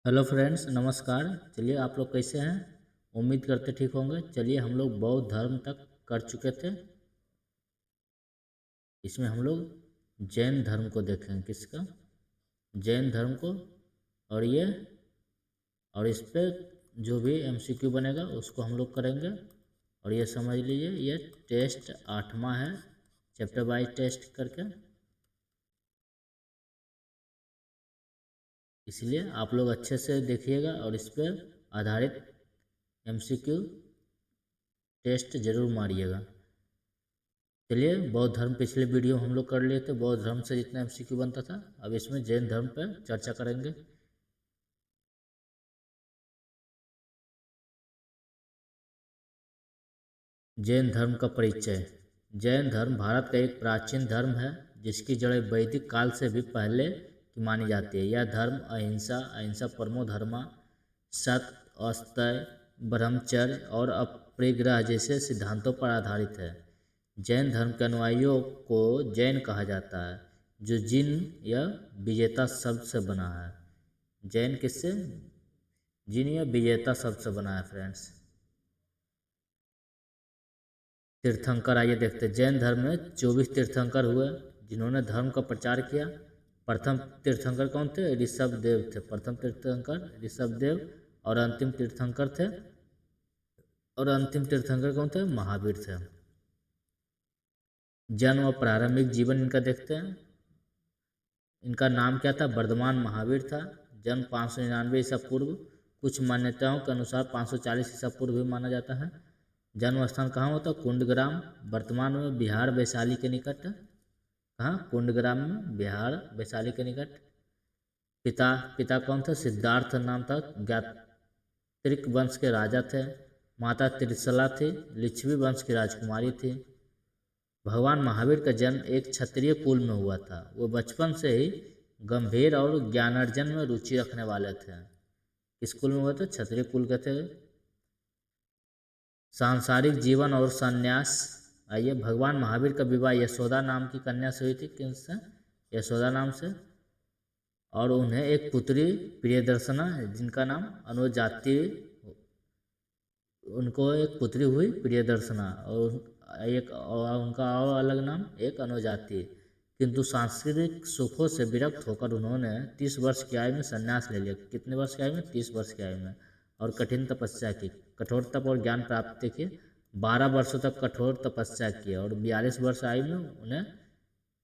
Hello friends, नमस्कार। चलिए, आप लोग कैसे हैं? उम्मीद करते ठीक होंगे। चलिए, हम लोग बौद्ध धर्म तक कर चुके थे। इसमें हम लोग जैन धर्म को देखेंगे। किसका? जैन धर्म को। और इस पे जो भी एमसीक्यू बनेगा उसको हम लोग करेंगे। और ये समझ लीजिए, ये टेस्ट 8वां है, चैप्टर वाइज टेस्ट करके। इसलिए आप लोग अच्छे से देखिएगा और इस पर आधारित एमसीक्यू टेस्ट जरूर मारिएगा। चलिए, बौद्ध धर्म पिछले वीडियो हम लोग कर लिए थे। बौद्ध धर्म से जितना एमसीक्यू बनता था, अब इसमें जैन धर्म पर चर्चा करेंगे। जैन धर्म का परिचय। जैन धर्म भारत का एक प्राचीन धर्म है जिसकी जड़ें वैदिक काल से भी पहले की मानी जाती है। यह धर्म अहिंसा परमो धर्मा, सत्य, अस्तेय, ब्रह्मचर्य और अपरिग्रह जैसे सिद्धांतों पर आधारित है। जैन धर्म के अनुयायियों को जैन कहा जाता है, जो जिन या विजेता शब्द से बना है। जैन किससे? जिन या विजेता शब्द से बना है फ्रेंड्स। तीर्थंकर, आइए देखते हैं। जैन धर्म में 24 तीर्थंकर हुए जिन्होंने धर्म का प्रचार किया। प्रथम तीर्थंकर कौन थे? ऋषभ देव थे। प्रथम तीर्थंकर ऋषभ देव। और अंतिम तीर्थंकर थे कौन थे? महावीर थे। जन्म और प्रारंभिक जीवन इनका देखते हैं। इनका नाम क्या था? वर्धमान महावीर था। जन्म 599 ईसा पूर्व। कुछ मान्यताओं के अनुसार 540 ईसा पूर्व भी माना जाता है। जन्म स्थान कहाँ होता? कुंडग्राम, वर्तमान में बिहार वैशाली के निकट। कहाँ? कुंडग्राम में, बिहार वैशाली के निकट। पिता पिता कौन था? सिद्धार्थ नाम था। गात्रिक वंश के राजा थे। माता त्रिशला थी, लिच्छवी वंश की राजकुमारी थी। भगवान महावीर का जन्म एक क्षत्रिय कुल में हुआ था। वो बचपन से ही गंभीर और ज्ञानार्जन में रुचि रखने वाले थे। किस कुल में हुआ था? क्षत्रिय कुल के थे। सांसारिक जीवन और संन्यास। आइए, भगवान महावीर का विवाह यशोदा नाम की कन्या से हुई थी। किससे? यशोदा नाम से। और उन्हें एक पुत्री प्रियदर्शना, जिनका नाम अनुजाति, उनको एक पुत्री हुई प्रियदर्शना। और उनका और अलग नाम एक अनुजाति। किंतु सांसारिक सुखों से विरक्त होकर उन्होंने 30 वर्ष की आयु में संन्यास ले लिया। कितने वर्ष की आयु में? 30 वर्ष की आयु में। और कठिन तपस्या की, कठोर तप और ज्ञान प्राप्त की। 12 वर्षों तक कठोर तपस्या की और 42 वर्ष आयु में उन्हें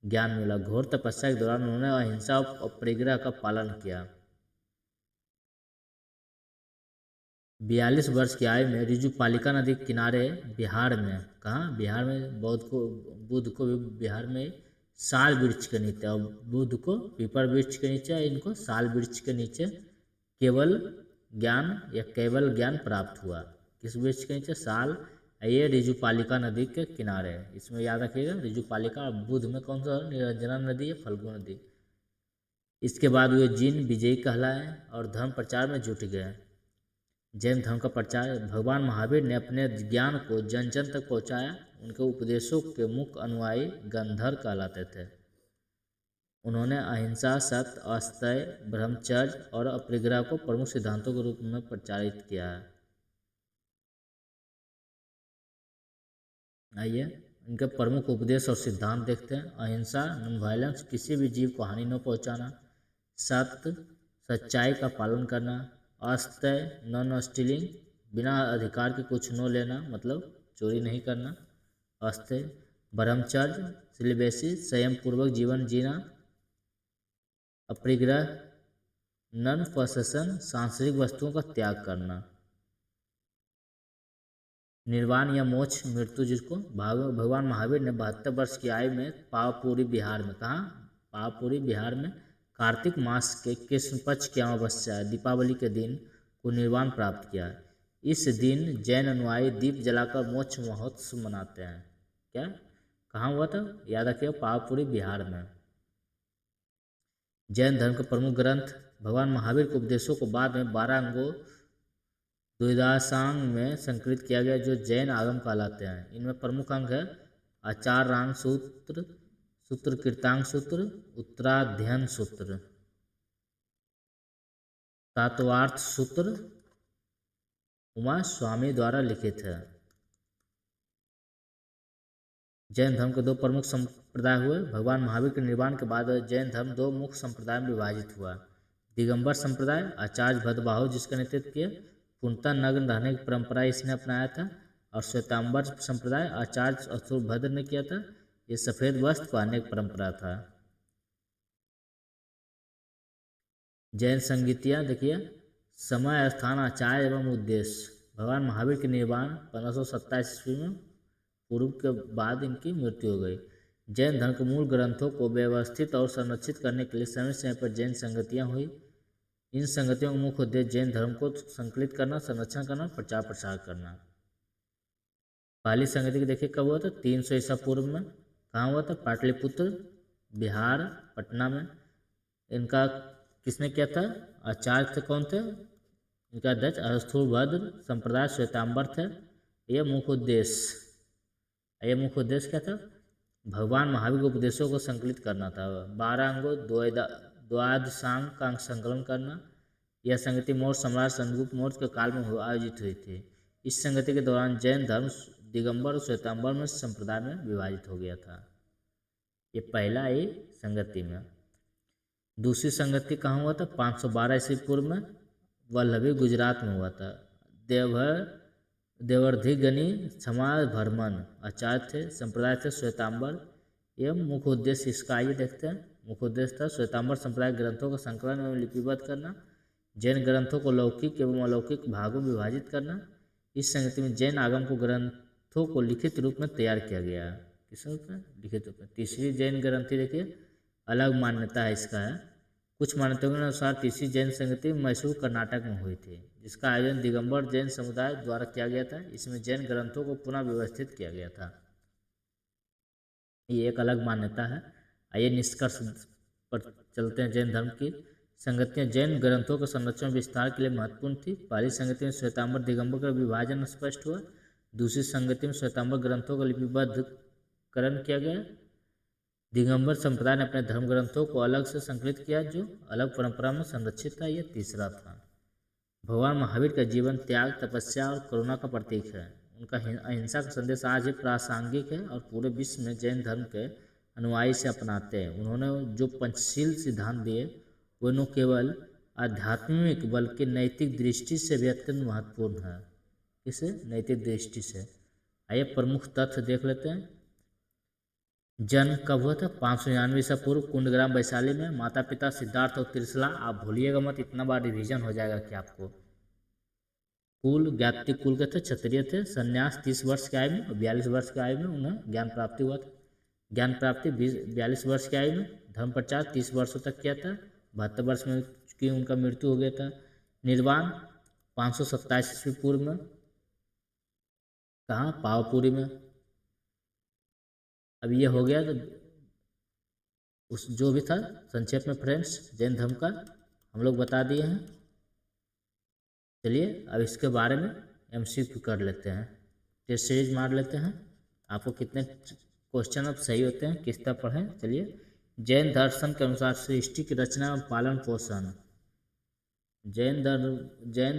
ज्ञान मिला। घोर तपस्या के दौरान उन्होंने अहिंसा और परिग्रह का पालन किया। 42 वर्ष की आयु में ऋजुपालिका नदी के किनारे बिहार में, कहाँ? बिहार में बुद्ध को भी बिहार में साल वृक्ष के नीचे, और बुद्ध को पीपल वृक्ष के नीचे, इनको साल वृक्ष के नीचे केवल ज्ञान प्राप्त हुआ। किस वृक्ष के नीचे? साल। ये ऋजुपालिका नदी के किनारे है। इसमें याद रखिएगा, ऋजुपालिका। और बुद्ध में कौन सा? निरंजना नदी है, फल्गु नदी। इसके बाद वे जिन विजयी कहलाए और धर्म प्रचार में जुट गए। जैन धर्म का प्रचार। भगवान महावीर ने अपने ज्ञान को जन जन तक पहुंचाया। उनके उपदेशों के मुख्य अनुयायी गंधर्व कहलाते थे। उन्होंने अहिंसा, सत्य, अस्तेय, ब्रह्मचर्य और अपरिग्रह को प्रमुख सिद्धांतों के रूप में प्रचारित किया है। आइए, इनके प्रमुख उपदेश और सिद्धांत देखते हैं। अहिंसा, नॉन वायलेंस, किसी भी जीव को हानि न पहुंचाना। सत्य, सच्चाई का पालन करना। अस्तेय, नॉन स्टीलिंग, बिना अधिकार के कुछ न लेना, मतलब चोरी नहीं करना। अस्तेय। ब्रह्मचर्य, सिलिबेसी, संयम पूर्वक जीवन जीना। अपरिग्रह, नन पोसेशन, सांसारिक वस्तुओं का त्याग करना। निर्वाण या मोक्ष, मृत्यु, जिसको भगवान महावीर ने 72 वर्ष की आयु में पावपुरी बिहार में, कहाँ? पावपुरी बिहार में कार्तिक मास के कृष्ण पक्ष की अमावस्या, दीपावली के दिन को निर्वाण प्राप्त किया। इस दिन जैन अनुयायी दीप जलाकर मोक्ष महोत्सव मनाते हैं। क्या? कहाँ हुआ था? याद रखिए, पावपुरी बिहार में। जैन धर्म के प्रमुख ग्रंथ। भगवान महावीर के उपदेशों को बाद में 12 अंगों द्विदासांग में संकलित किया गया, जो जैन आगम कहलाते हैं। इनमें प्रमुख अंग है आचारांग सूत्र, सूत्र कीर्तांग सूत्र, उत्तराध्ययन सूत्र। तत्वार्थ सूत्र उमा स्वामी द्वारा लिखित है। जैन धर्म के दो प्रमुख संप्रदाय हुए। भगवान महावीर के निर्वाण के बाद जैन धर्म दो मुख्य संप्रदाय में विभाजित हुआ। दिगंबर संप्रदाय आचार्य भद्रबाहु जिसका नेतृत्व किया, पूर्णतः नग्न रहने की परंपरा इसने अपनाया था। और श्वेतांबर संप्रदाय आचार्य असुरभद्र ने किया था। ये सफेद वस्त्र पहनने की परंपरा था। जैन संगीतियाँ देखिए, समय, स्थान, आचार्य एवं उद्देश्य। भगवान महावीर के निर्वाण 1527 ईस्वी में पूर्व के बाद इनकी मृत्यु हो गई। जैन धर्म के मूल ग्रंथों को व्यवस्थित और संरक्षित करने के लिए समय समय पर जैन संगतियाँ हुई। इन संगतियों का मुख्य उद्देश्य जैन धर्म को संकलित करना, संरक्षण करना, प्रचार प्रसार करना। पहली संगति की देखिए कब हुआ था, 300 ईसा पूर्व में। कहाँ हुआ था, पाटलिपुत्र, बिहार, पटना में। इनका किसने किया था, आचार्य थे कौन थे, इनका अध्यक्ष असुरभद्र, संप्रदाय श्वेतांबर थे। ये मुख्य उद्देश्य क्या था, भगवान महावीर के उपदेशों को संकलित करना था। 12 अंगों द्वादशांग का संकलन करना। यह संगति मौर्य सम्राट चंद्रगुप्त मौर्य के काल में आयोजित हुई थी। इस संगति के दौरान जैन धर्म दिगंबर और श्वेतांबर में संप्रदाय में विभाजित हो गया था। ये पहला ही संगति में। दूसरी संगति कहाँ हुआ था, 512 ईस्वी पूर्व में वल्लभी गुजरात में हुआ था। देवर्धिगनी समाज भरमन आचार्य थे, संप्रदाय थे श्वेतांबर। एवं मुख्य उद्देश्य इसका आइए देखते हैं। मुख्य उद्देश्य था श्वेतांबर संप्रदाय ग्रंथों का संकलन एवं लिपिबद्ध करना, जैन ग्रंथों को लौकिक एवं अलौकिक भागों में विभाजित करना। इस संगति में जैन आगम को ग्रंथों को लिखित रूप में तैयार किया गया। किस रूप में, लिखित रूप में। तीसरी जैन ग्रंथि देखिए, अलग मान्यता है इसका है। कुछ मान्यताओं के अनुसार तीसरी जैन संगति मैसूर कर्नाटक में हुई थी, जिसका आयोजन दिगंबर जैन समुदाय द्वारा किया गया था। इसमें जैन ग्रंथों को पुनः व्यवस्थित किया गया था। ये एक अलग मान्यता है। आइए निष्कर्ष पर चलते हैं। जैन धर्म की संगतियाँ जैन ग्रंथों के संरक्षण विस्तार के लिए महत्वपूर्ण थी। पहली संगति में श्वेतांबर दिगंबर का विभाजन स्पष्ट हुआ। दूसरी संगति में श्वेतांबर ग्रंथों का लिपिबद्धकरण किया गया। दिगंबर संप्रदाय ने अपने धर्म ग्रंथों को अलग से संकलित किया, जो अलग परंपरा में संरक्षित था। यह तीसरा था। भगवान महावीर का जीवन त्याग, तपस्या और करुणा का प्रतीक है। उनका अहिंसा का संदेश आज भी प्रासंगिक है और पूरे विश्व में जैन धर्म के अनुयायी से अपनाते हैं। उन्होंने जो पंचशील सिद्धांत दिए वे न केवल आध्यात्मिक बल्कि नैतिक दृष्टि से भी अत्यंत महत्वपूर्ण है। इसे नैतिक दृष्टि से आइए प्रमुख तथ्य देख लेते हैं। जन्म कब हुआ था, 599 ईसा पूर्व, कुंडग्राम वैशाली में। माता पिता सिद्धार्थ और त्रिशला। आप भूलिएगा मत, इतना बार रिवीजन हो जाएगा कि आपको। कुल ज्ञाति कुल के थे, क्षत्रिय थे। संन्यास 30 वर्ष की आयु में और 42 वर्ष की आयु में उन्हें ज्ञान प्राप्ति हुआ था। ज्ञान प्राप्ति 42 वर्ष की आयु में। धर्म प्रचार 30 वर्षों तक किया था। 72 वर्ष में की उनका मृत्यु हो गया था। निर्वाण 527 ईस्वी पूर्व में। कहाँ, पावापुरी में। अब ये हो गया तो उस जो भी था संक्षेप में फ्रेंड्स जैन धर्म का हम लोग बता दिए हैं। चलिए अब इसके बारे में MCQ कर लेते हैं, टेस्ट सीरीज मार लेते हैं। आपको कितने क्वेश्चन अब सही होते हैं, किस तरह पढ़ें। चलिए, जैन दर्शन के अनुसार सृष्टि की रचना एवं पालन पोषण। जैन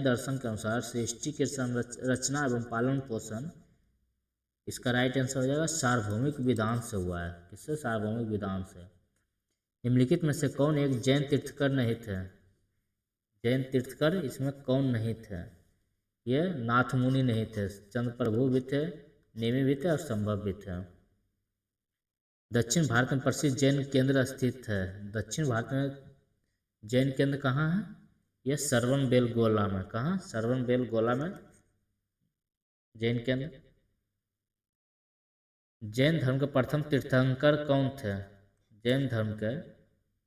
दर्शन के अनुसार सृष्टि के रचना एवं पालन पोषण, इसका राइट आंसर हो जाएगा सार्वभौमिक विधान से हुआ है। किससे, सार्वभौमिक विधान से। निम्नलिखित में से कौन एक जैन तीर्थकर नहीं थे। जैन तीर्थकर इसमें कौन नहीं थे, ये नाथ मुनि नहीं थे, चंद्रप्रभु भी थे, नेमि भी थे और संभव भी थे। दक्षिण भारत में प्रसिद्ध जैन केंद्र स्थित है। दक्षिण भारत में जैन केंद्र कहाँ है, यह श्रवणबेलगोला में। कहाँ, श्रवणबेलगोला में जैन केंद्र। जैन धर्म के प्रथम तीर्थंकर कौन थे। जैन धर्म के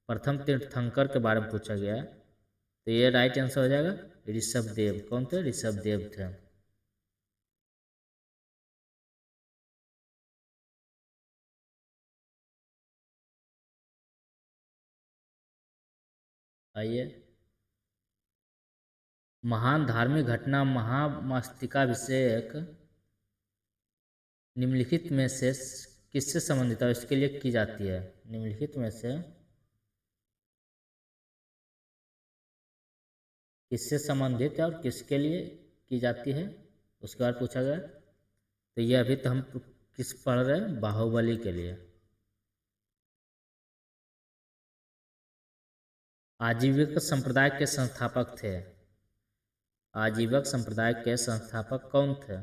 प्रथम तीर्थंकर के बारे में पूछा गया है, तो ये राइट आंसर हो जाएगा ऋषभदेव। कौन थे, ऋषभदेव थे। आइए, महान धार्मिक घटना महामस्तकाभिषेक निम्नलिखित में से किससे संबंधित है, इसके लिए की जाती है। निम्नलिखित में से किससे संबंधित है और किसके लिए की जाती है, उसके बाद पूछा गया। तो ये अभी तो हम किस पढ़ रहे हैं, बाहुबली के लिए। आजीविक संप्रदाय के संस्थापक थे। आजीवक संप्रदाय के संस्थापक कौन थे?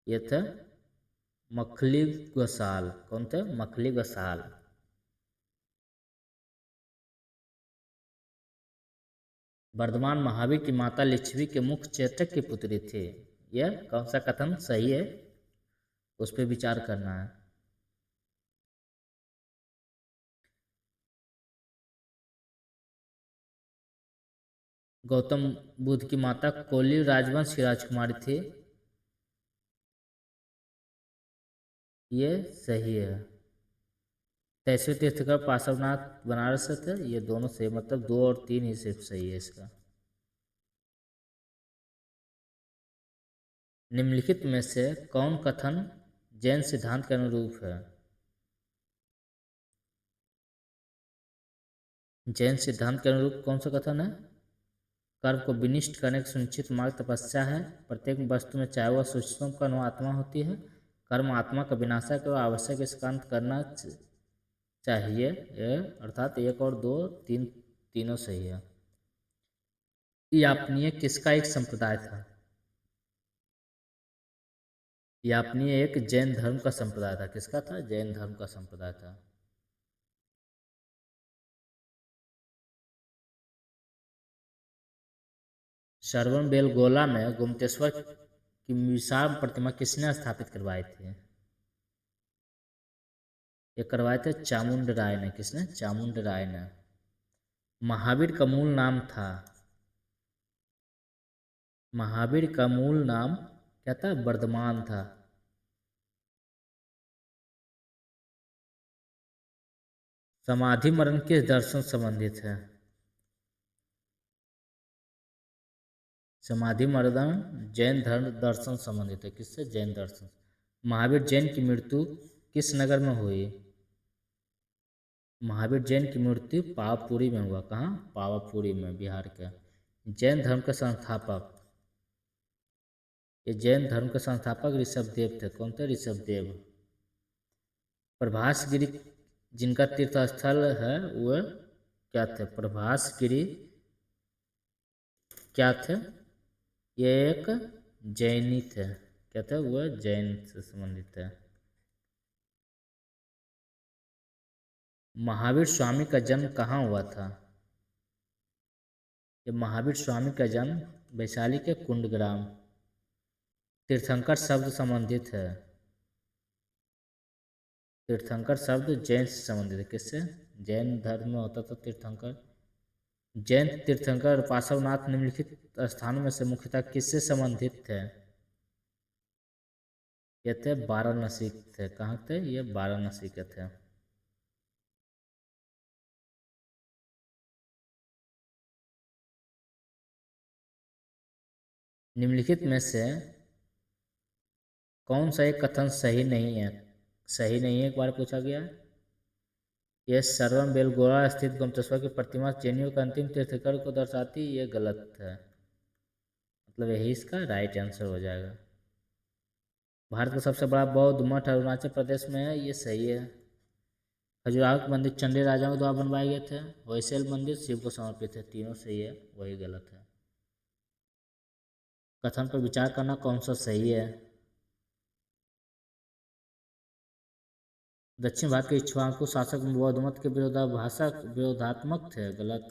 ये थे मखली गोसाल। कौन थे? मखली गोसाल। वर्धमान महावीर की माता लिच्छवी के मुख्य चेतक की पुत्री थी। यह कौन सा कथन सही है, उस पर विचार करना है। गौतम बुद्ध की माता कोली राजवंश की राजकुमारी थी। ये सही है। 23वें तीर्थंकर पार्श्वनाथ बनारस से थे। ये दोनों सही, मतलब 2 और 3 ही सिर्फ सही है इसका। निम्नलिखित में से कौन कथन जैन सिद्धांत के अनुरूप है? जैन सिद्धांत के अनुरूप कौन सा कथन है? कर्म को विनिष्ट करने का सुनिश्चित मार्ग तपस्या है। प्रत्येक वस्तु में चाहे वह सूक्ष्म कण हो आत्मा होती है। कर्म आत्मा का विनाशक और आवश्यक इसकांत करना चाहिए। अर्थात 1 और 2 3 तीनों सही है। यापनीय किसका एक संप्रदाय था? यापनीय एक जैन धर्म का संप्रदाय था। किसका था? जैन धर्म का संप्रदाय था। श्रवण बेलगोला में गोमतेश्वर की विशाल प्रतिमा किसने स्थापित करवाई थी? ये करवाए थे चामुंड राय ने। किसने? चामुंड राय ने। महावीर का मूल नाम था? महावीर का मूल नाम क्या था? वर्धमान था। समाधि मरण किस दर्शन संबंधित है? समाधि मरण जैन धर्म दर्शन संबंधित है। किससे? जैन दर्शन। महावीर जैन की मृत्यु किस नगर में हुई? महावीर जैन की मृत्यु पावापुरी में हुआ। कहाँ? पावापुरी में, बिहार के। जैन धर्म के संस्थापक? ये जैन धर्म के संस्थापक ऋषभदेव थे। कौन थे? ऋषभदेव। प्रभासगिरी जिनका तीर्थ स्थल है वह क्या थे? प्रभासगिरी क्या थे? ये एक जैनी थे। क्या थे? वह जैन से संबंधित है। महावीर स्वामी का जन्म कहाँ हुआ था? ये महावीर स्वामी का जन्म वैशाली के कुंडग्राम। तीर्थंकर शब्द संबंधित है। तीर्थंकर शब्द जैन से संबंधित है। किससे? जैन धर्म में होता था तीर्थंकर। जैन तीर्थंकर पार्श्वनाथ निम्नलिखित स्थानों में से मुख्यतः किससे संबंधित थे? ये थे वाराणसी थे। कहाँ थे? ये वाराणसी के थे। निम्नलिखित में से कौन सा एक कथन सही नहीं है? सही नहीं है एक बार पूछा गया है। यह सर्वम बेलगोला स्थित गोमतेश्वर की प्रतिमा जैनियों का अंतिम तीर्थंकर को दर्शाती, ये गलत है। मतलब यही इसका राइट आंसर हो जाएगा। भारत का सबसे बड़ा बौद्ध मठ अरुणाचल प्रदेश में है। ये सही है। खजुराहो के मंदिर चंडी राजाओं द्वारा बनवाए गए थे। वैसेल मंदिर शिव को समर्पित है। तीनों सही है, वही गलत है। कथन पर विचार करना कौन सा सही है? दक्षिण भारत के इक्ष्वाकु शासक बौद्ध मत के विरोधात्मक थे। गलत।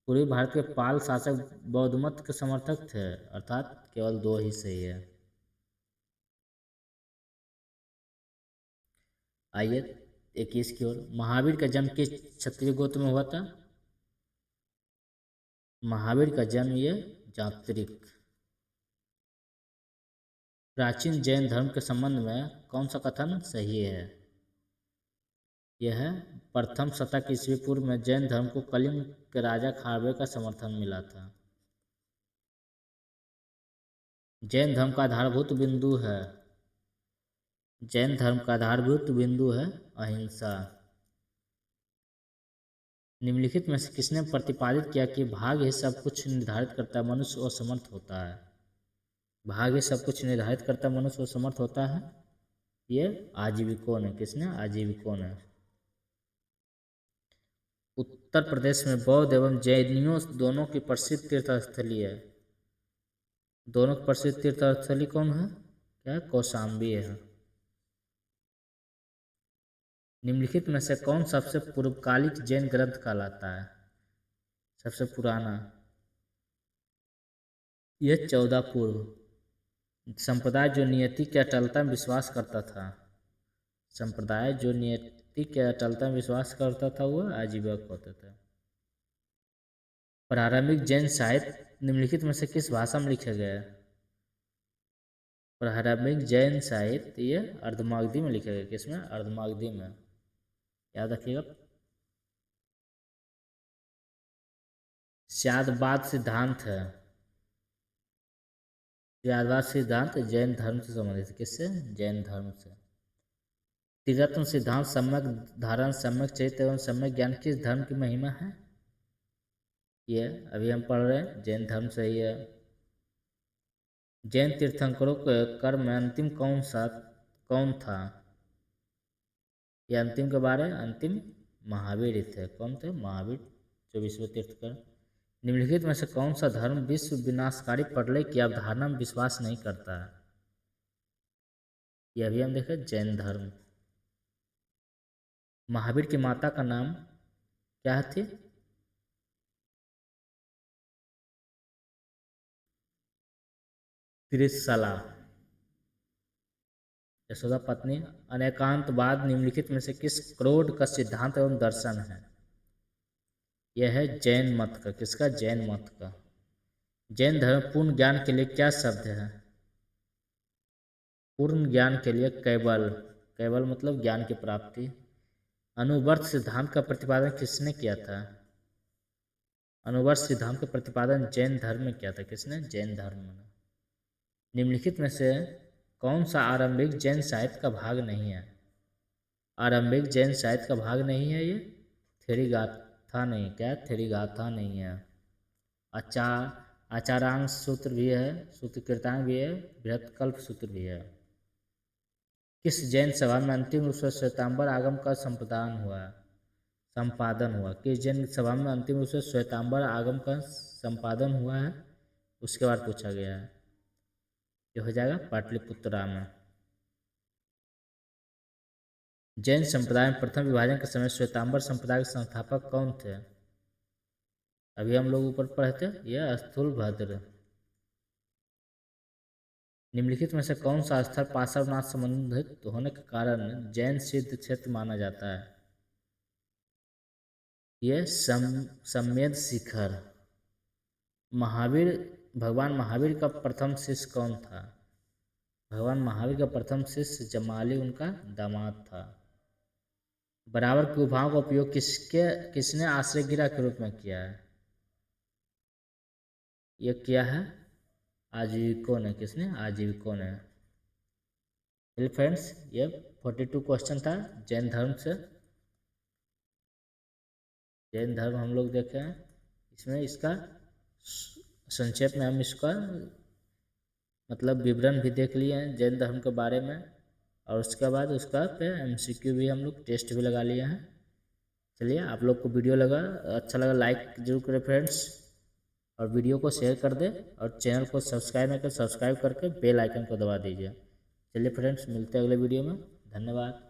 पूर्वी भारत के पाल शासक बौद्ध मत के समर्थक थे। अर्थात केवल 2 ही सही है। आइए 21 की ओर। महावीर का जन्म किस क्षत्रिय गोत्र में हुआ था? महावीर का जन्म ये जात्रिक। प्राचीन जैन धर्म के संबंध में कौन सा कथन सही है? यह है प्रथम शतक ईस्वी पूर्व में जैन धर्म को कलिंग के राजा खारवे का समर्थन मिला था। जैन धर्म का आधारभूत बिंदु है। जैन धर्म का आधारभूत बिंदु है अहिंसा। निम्नलिखित में से किसने प्रतिपादित किया कि भाग्य सब कुछ निर्धारित करता है, मनुष्य असमर्थ होता है? भाग्य सब कुछ निर्धारित करता है, मनुष्य असमर्थ होता है। ये आजीविकों ने, किसने? आजीविकों ने। उत्तर प्रदेश में बौद्ध एवं जैनियों दोनों की प्रसिद्ध तीर्थस्थली है। दोनों की प्रसिद्ध तीर्थस्थली कौन है? क्या? कौशाम्बी है। निम्नलिखित में से कौन सबसे पूर्वकालिक जैन ग्रंथ कहलाता है? सबसे पुराना? यह 14 पूर्व। संप्रदाय जो नियति की अटलता में विश्वास करता था, संप्रदाय जो नियति की अटलता में विश्वास करता था वह आजीवक होता था। प्रारंभिक जैन साहित्य निम्नलिखित में से किस भाषा में लिखा गया है? प्रारंभिक जैन साहित्य ये अर्धमागधी में लिखा गया। किसमें? अर्धमागधी में। याद रखिएगा। स्यादवाद सिद्धांत है। स्यादवाद सिद्धांत जैन धर्म से संबंधित है। किससे? जैन धर्म से। त्रिरत्न सिद्धांत सम्यक धारण, सम्यक चरित्र एवं सम्यक ज्ञान किस धर्म की महिमा है? ये अभी हम पढ़ रहे हैं, जैन धर्म से ही है। जैन तीर्थंकरों के कर्म में अंतिम कौन था? ये अंतिम के बारे में, अंतिम महावीर ही थे। कौन थे? महावीर, जो विश्व तीर्थंकर। निम्नलिखित में से कौन सा धर्म विश्व विनाशकारी प्रलय की अवधारणा में विश्वास नहीं करता है? यह भी हम देखें, जैन धर्म। महावीर की माता का नाम क्या थी? त्रिशला, यशोदा पत्नी। अनेकांतवाद निम्नलिखित में से किस क्रोध का सिद्धांत एवं दर्शन है? यह है जैन मत का। किसका? जैन मत का। जैन धर्म पूर्ण ज्ञान के लिए क्या शब्द है? पूर्ण ज्ञान के लिए कैवल। कैवल मतलब ज्ञान की प्राप्ति। अनुवर्त सिद्धांत का प्रतिपादन किसने किया था? अनुवर्त सिद्धांत का प्रतिपादन जैन धर्म में किया था। किसने? जैन धर्म में। निम्नलिखित में से कौन सा आरंभिक जैन साहित्य का भाग नहीं है? आरंभिक जैन साहित्य का भाग नहीं है ये थेरीगाथा नहीं। क्या? थेरीगाथा नहीं है। आचारांश सूत्र भी है, सूत्र कीर्तांग भी है, बृहत्कल्प सूत्र भी है। किस जैन सभा में अंतिम रूप से श्वेतांबर आगम का संपादन हुआ? किस जैन सभा में अंतिम रूप से श्वेतांबर आगम का संपादन हुआ है? उसके बाद पूछा गया है। ये हो जाएगा पाटलिपुत्रा में। जैन संप्रदाय में प्रथम विभाजन के समय श्वेतांबर संप्रदाय के संस्थापक कौन थे? अभी हम लोग ऊपर पढ़े थे, यह स्थूलभद्र। निम्नलिखित में से कौन सा स्थल पार्श्वनाथ संबंधित होने के कारण जैन सिद्ध क्षेत्र माना जाता है? यह सम्मेद शिखर। भगवान महावीर का प्रथम शिष्य कौन था? भगवान महावीर का प्रथम शिष्य जमाली उनका दामाद था। बराबर की गुफाओं का उपयोग किसने आश्रय गिरा के रूप में किया है? यह किया है आजीविकों ने। किसने? आजीविकों ने। चलिए फ्रेंड्स, ये 42 क्वेश्चन था जैन धर्म से। जैन धर्म हम लोग देखे हैं। इसमें इसका संक्षेप में हम इसका मतलब विवरण भी देख लिए हैं जैन धर्म के बारे में, और उसके बाद उसका पे MCQ भी हम लोग टेस्ट भी लगा लिए हैं। चलिए, आप लोग को वीडियो अच्छा लगा लाइक जरूर करें फ्रेंड्स, और वीडियो को शेयर कर दें, और चैनल को सब्सक्राइब नहीं कर सब्सक्राइब करके बेल आइकन को दबा दीजिए। चलिए फ्रेंड्स, मिलते हैं अगले वीडियो में। धन्यवाद।